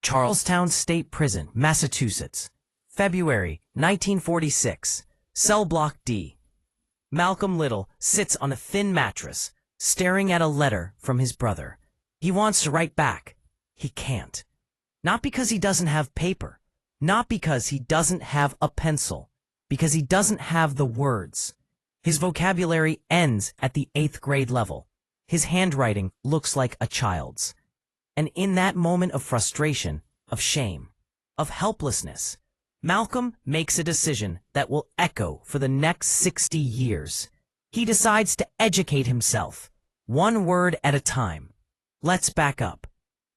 Charlestown State Prison, Massachusetts. February 1946. Cell Block D. Malcolm Little sits on a thin mattress, staring at a letter from his brother. He wants to write back. He can't. Not because he doesn't have paper. Not because he doesn't have a pencil. Because he doesn't have the words. His vocabulary ends at the 8th grade level. His handwriting looks like a child's. And in that moment of frustration, of shame, of helplessness, Malcolm makes a decision that will echo for the next 60 years. He decides to educate himself, one word at a time. Let's back up.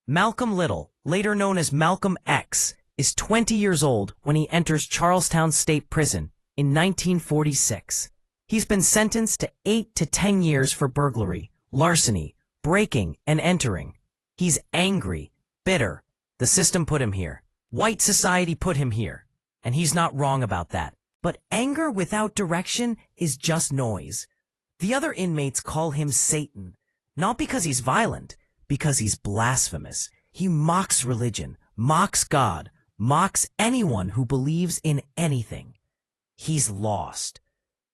Malcolm Little, later known as Malcolm X, is 20 years old when he enters Charlestown State Prison in 1946. He's been sentenced to 8 to 10 years for burglary, larceny, breaking, and entering. He's angry, bitter. The system put him here. White society put him here. And he's not wrong about that. But anger without direction is just noise. The other inmates call him Satan, not because he's violent, because he's blasphemous. He mocks religion, mocks God, mocks anyone who believes in anything. He's lost.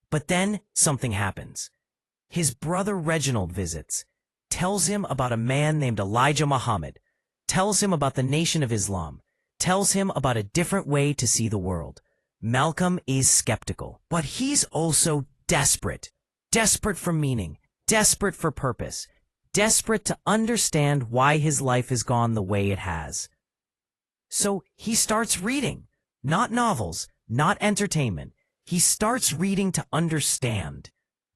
But then something happens. His brother Reginald visits, tells him about a man named Elijah Muhammad, tells him about the Nation of Islam, tells him about a different way to see the world. Malcolm is skeptical, but he's also desperate. Desperate for meaning, desperate for purpose, desperate to understand why his life has gone the way it has. So he starts reading, not novels, not entertainment. He starts reading to understand.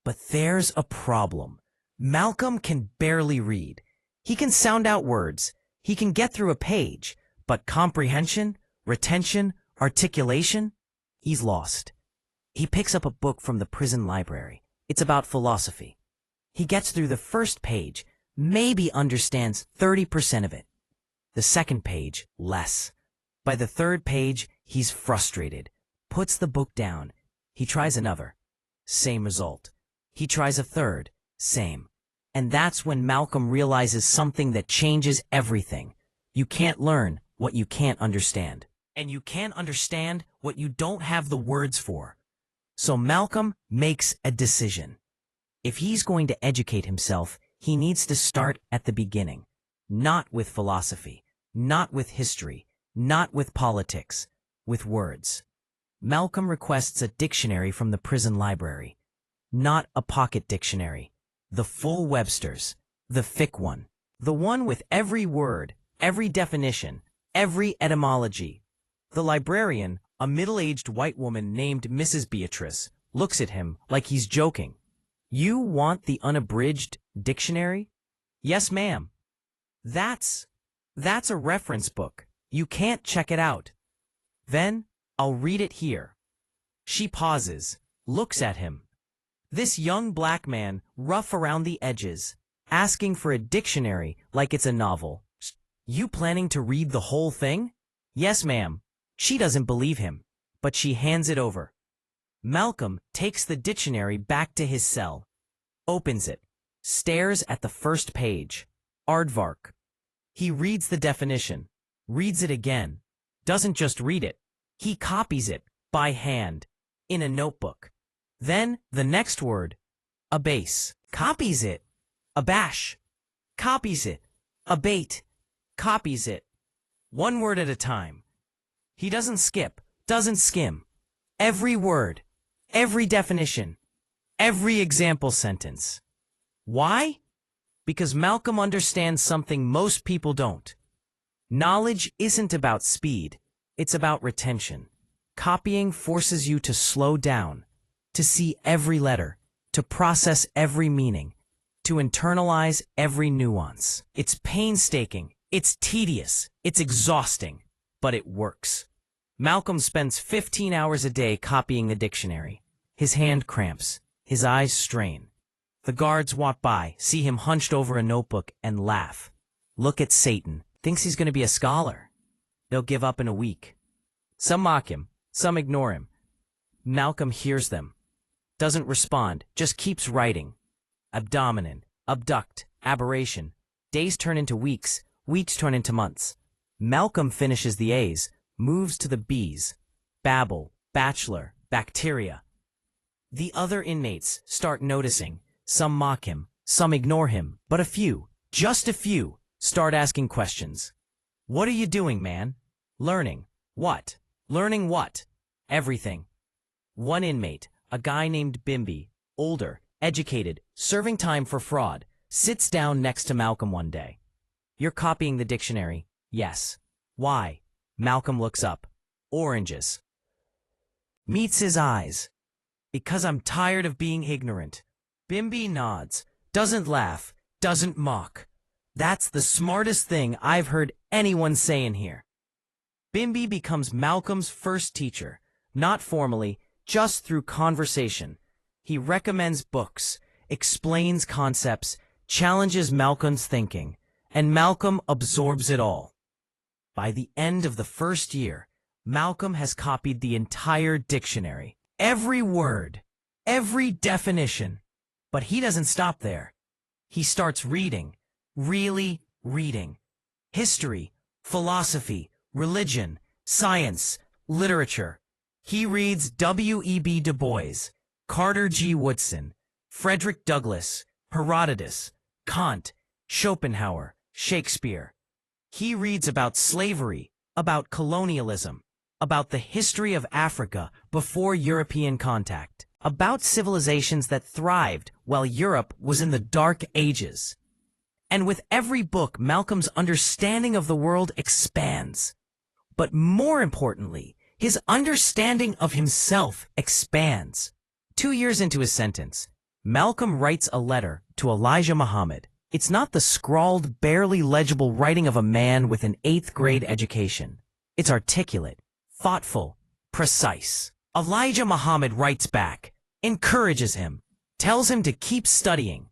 But there's a problem. Malcolm can barely read. He can sound out words. He can get through a page. But comprehension, retention, articulation, he's lost. He picks up a book from the prison library. It's about philosophy. He gets through the first page, maybe understands 30% of it. The second page, less. By the third page, he's frustrated, puts the book down. He tries another. Same result. He tries a third. Same. And that's when Malcolm realizes something that changes everything. You can't learn what you can't understand. And you can't understand what you don't have the words for. So Malcolm makes a decision. If he's going to educate himself, he needs to start at the beginning. Not with philosophy, not with history, not with politics, with words. Malcolm requests a dictionary from the prison library. Not a pocket dictionary. The full Webster's. The thick one. The one with every word, every definition, every etymology. The librarian, a middle-aged white woman named Mrs. Beatrice, looks at him like he's joking. You want the unabridged dictionary? Yes, ma'am. That's a reference book. You can't check it out. Then, I'll read it here. She pauses, looks at him. This young black man, rough around the edges, asking for a dictionary like it's a novel. You planning to read the whole thing? Yes, ma'am. She doesn't believe him, but she hands it over. Malcolm takes the dictionary back to his cell, opens it, stares at the first page. Aardvark. He reads the definition, reads it again, doesn't just read it. He copies it, by hand, in a notebook. Then, the next word, abase. Copies it. Abash. Copies it. Abate. Copies it. One word at a time. He doesn't skip, doesn't skim. Every word, every definition, every example sentence. Why? Because Malcolm understands something most people don't. Knowledge isn't about speed, it's about retention. Copying forces you to slow down, to see every letter, to process every meaning, to internalize every nuance. It's painstaking, it's tedious, it's exhausting, but it works. Malcolm spends 15 hours a day copying the dictionary. His hand cramps, his eyes strain. The guards walk by, see him hunched over a notebook, and laugh. Look at Satan, thinks he's going to be a scholar. They'll give up in a week. Some mock him, some ignore him. Malcolm hears them. Doesn't respond, just keeps writing. Abdomen, abduct, aberration. Days turn into weeks, weeks turn into months. Malcolm finishes the A's, moves to the B's. Babble, bachelor, bacteria. The other inmates start noticing. Some mock him, some ignore him, but a few, just a few, start asking questions. What are you doing, man? Learning. What? Learning what? Everything. One inmate, a guy named Bimby, older, educated, serving time for fraud, sits down next to Malcolm one day. You're copying the dictionary. Yes. Why? Malcolm looks up. Oranges. Meets his eyes. Because I'm tired of being ignorant. Bimby nods, doesn't laugh, doesn't mock. That's the smartest thing I've heard anyone say in here. Bimby becomes Malcolm's first teacher, not formally, just through conversation. He recommends books, explains concepts, challenges Malcolm's thinking, and Malcolm absorbs it all. By the end of the first year, Malcolm has copied the entire dictionary, every word, every definition. But he doesn't stop there. He starts reading, really reading. History, philosophy, religion, science, literature. He reads W.E.B. Du Bois, Carter G. Woodson, Frederick Douglass, Herodotus, Kant, Schopenhauer, Shakespeare. He reads about slavery, about colonialism, about the history of Africa before European contact, about civilizations that thrived while Europe was in the Dark Ages. And with every book, Malcolm's understanding of the world expands. But more importantly, his understanding of himself expands. 2 years into his sentence, Malcolm writes a letter to Elijah Muhammad. It's not the scrawled, barely legible writing of a man with an 8th grade education. It's articulate, thoughtful, precise. Elijah Muhammad writes back, encourages him, tells him to keep studying.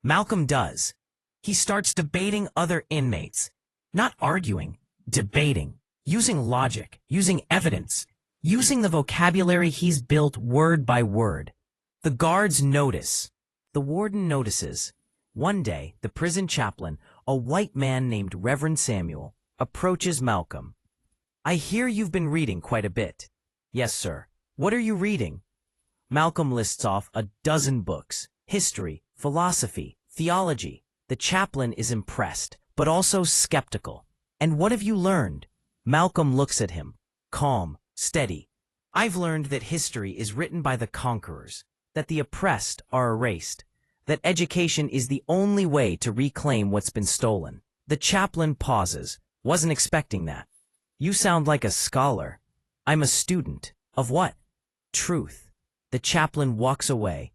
Malcolm does. He starts debating other inmates, not arguing, debating, using logic, using evidence, using the vocabulary he's built word by word. The guards notice. The warden notices. One day, the prison chaplain, a white man named Reverend Samuel, approaches Malcolm. I hear you've been reading quite a bit. Yes, sir. What are you reading? Malcolm lists off a dozen books, history, philosophy, theology. The chaplain is impressed, but also skeptical. And what have you learned? Malcolm looks at him, calm, steady. I've learned that history is written by the conquerors, that the oppressed are erased, that education is the only way to reclaim what's been stolen. The chaplain pauses. Wasn't expecting that. You sound like a scholar. I'm a student. Of what? Truth. The chaplain walks away.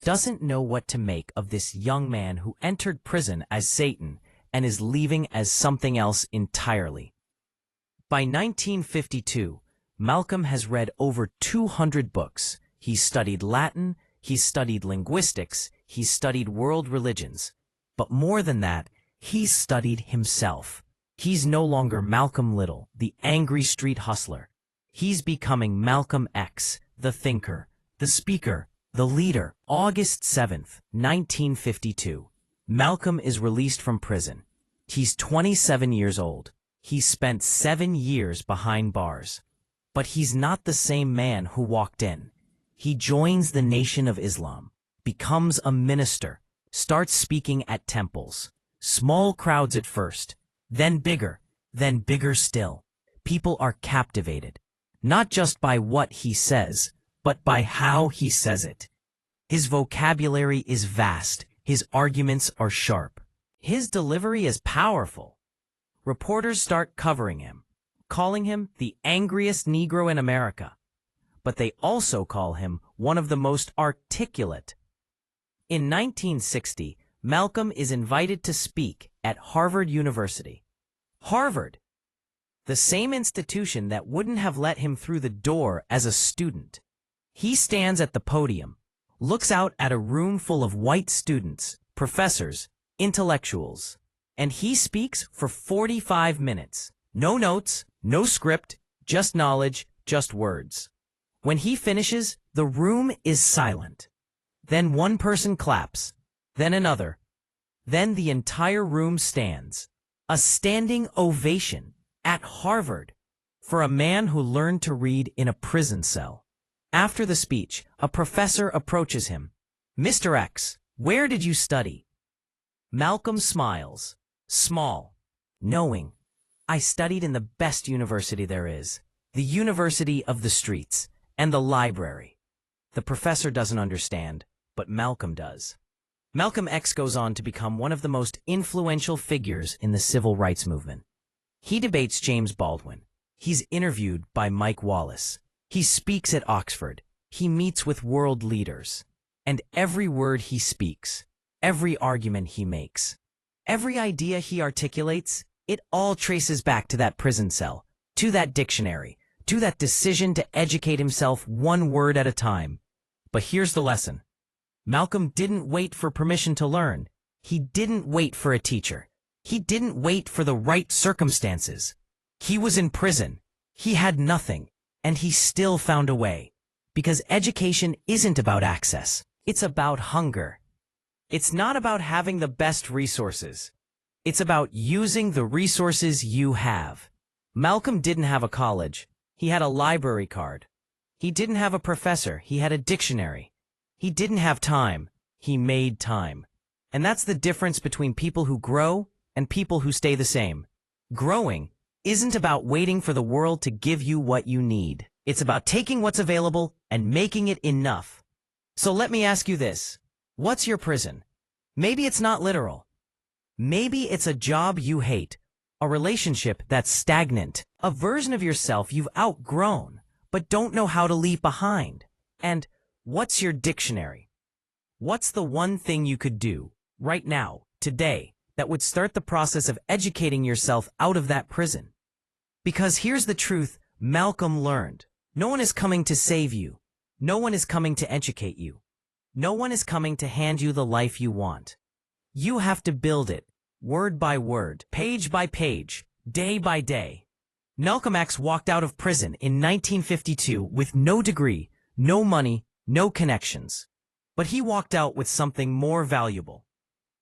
Doesn't know what to make of this young man who entered prison as Satan and is leaving as something else entirely. By 1952, Malcolm has read over 200 books. He's studied Latin, he's studied linguistics, he's studied world religions. But more than that, he's studied himself. He's no longer Malcolm Little, the angry street hustler. He's becoming Malcolm X, the thinker, the speaker, the leader. August 7th, 1952. Malcolm is released from prison. He's 27 years old. He spent 7 years behind bars. But he's not the same man who walked in. He joins the Nation of Islam, becomes a minister, starts speaking at temples. Small crowds at first, then bigger still. People are captivated, not just by what he says, but by how he says it. His vocabulary is vast, his arguments are sharp. His delivery is powerful. Reporters start covering him, calling him the angriest Negro in America. But they also call him one of the most articulate. In 1960, Malcolm is invited to speak at Harvard University. Harvard, the same institution that wouldn't have let him through the door as a student. He stands at the podium, looks out at a room full of white students, professors, intellectuals, and he speaks for 45 minutes. No notes, no script, just knowledge, just words. When he finishes, the room is silent. Then one person claps, then another. Then the entire room stands. A standing ovation at Harvard for a man who learned to read in a prison cell. After the speech, a professor approaches him. "Mr. X, where did you study?" Malcolm smiles, small, knowing. "I studied in the best university there is, the University of the Streets, and the library." The professor doesn't understand, but Malcolm does. Malcolm X goes on to become one of the most influential figures in the civil rights movement. He debates James Baldwin. He's interviewed by Mike Wallace. He speaks at Oxford. He meets with world leaders. And every word he speaks, every argument he makes, every idea he articulates, it all traces back to that prison cell, to that dictionary, to that decision to educate himself one word at a time. But here's the lesson. Malcolm didn't wait for permission to learn. He didn't wait for a teacher. He didn't wait for the right circumstances. He was in prison. He had nothing, and he still found a way. Because education isn't about access. It's about hunger. It's not about having the best resources. It's about using the resources you have. Malcolm didn't have a college. He had a library card. He didn't have a professor. He had a dictionary. He didn't have time. He made time. And that's the difference between people who grow and people who stay the same. Growing isn't about waiting for the world to give you what you need. It's about taking what's available and making it enough. So let me ask you this. What's your prison? Maybe it's not literal. Maybe it's a job you hate, a relationship that's stagnant, a version of yourself you've outgrown, but don't know how to leave behind. And what's your dictionary? What's the one thing you could do right now, today, that would start the process of educating yourself out of that prison? Because here's the truth Malcolm learned. No one is coming to save you. No one is coming to educate you. No one is coming to hand you the life you want. You have to build it, word by word, page by page, day by day. Malcolm X walked out of prison in 1952 with no degree, no money, no connections. But he walked out with something more valuable.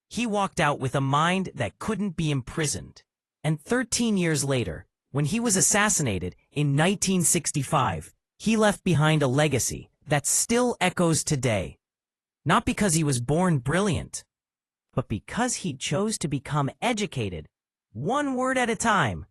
He walked out with a mind that couldn't be imprisoned. And 13 years later, when he was assassinated in 1965, he left behind a legacy that still echoes today. Not because he was born brilliant, but because he chose to become educated, one word at a time.